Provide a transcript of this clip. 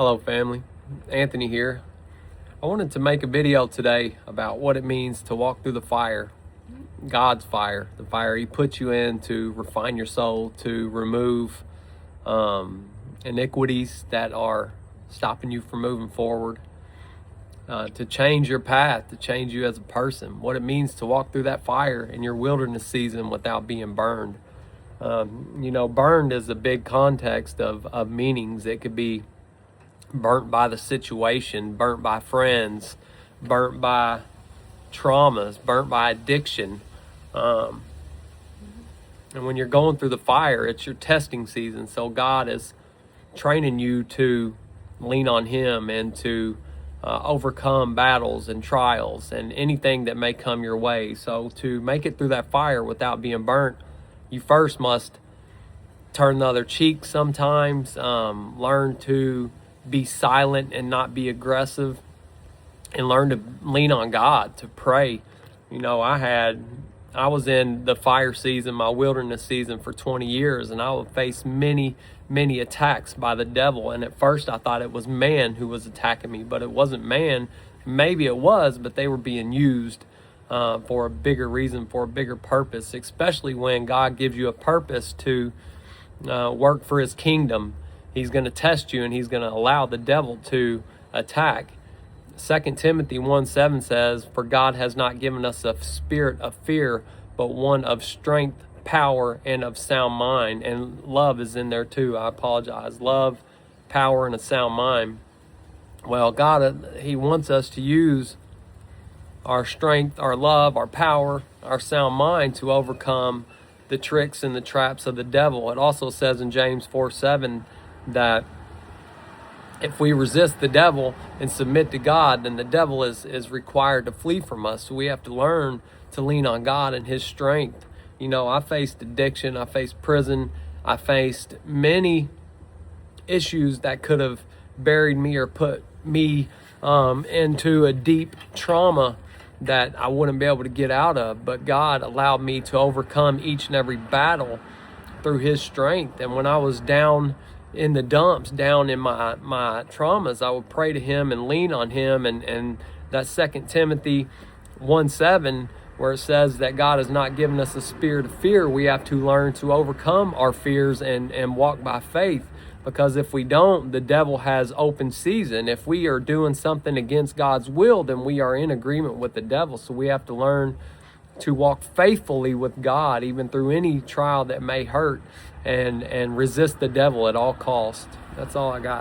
Hello family, Anthony here. I wanted to make a video today about what it means to walk through the fire, God's fire, the fire He puts you in to refine your soul, to remove iniquities that are stopping you from moving forward, to change your path, to change you as a person, what it means to walk through that fire in your wilderness season without being burned. Burned is a big context of meanings. It could be burnt by the situation, burnt by friends, burnt by traumas, burnt by addiction. And when you're going through the fire, it's your testing season. So God is training you to lean on Him and to overcome battles and trials and anything that may come your way. So to make it through that fire without being burnt, you first must turn the other cheek sometimes, learn to be silent and not be aggressive, and learn to lean on God, to pray. I was in the fire season, my wilderness season, for 20 years, and I would face many attacks by the devil. And at first I thought it was man who was attacking me, but it wasn't man. Maybe it was, but they were being used for a bigger reason, for a bigger purpose, especially when God gives you a purpose to work for His kingdom. He's going to test you, and He's going to allow the devil to attack. 2 Timothy 1:7 says, "For God has not given us a spirit of fear, but one of strength, power, and of sound mind." And love is in there too. I apologize. Love, power, and a sound mind. Well, God, He wants us to use our strength, our love, our power, our sound mind to overcome the tricks and the traps of the devil. It also says in James 4:7 that if we resist the devil and submit to God, then the devil is required to flee from us. So we have to learn to lean on God and His strength. I faced addiction, I faced prison, I faced many issues that could have buried me or put me into a deep trauma that I wouldn't be able to get out of. But God allowed me to overcome each and every battle through His strength. And when I was down in the dumps, down in my traumas, I would pray to Him and lean on Him. And that 2 Timothy 1:7, where it says that God has not given us a spirit of fear, we have to learn to overcome our fears and walk by faith. Because if we don't, the devil has open season. If we are doing something against God's will, then we are in agreement with the devil. So we have to learn to walk faithfully with God, even through any trial that may hurt, and resist the devil at all costs. That's all I got.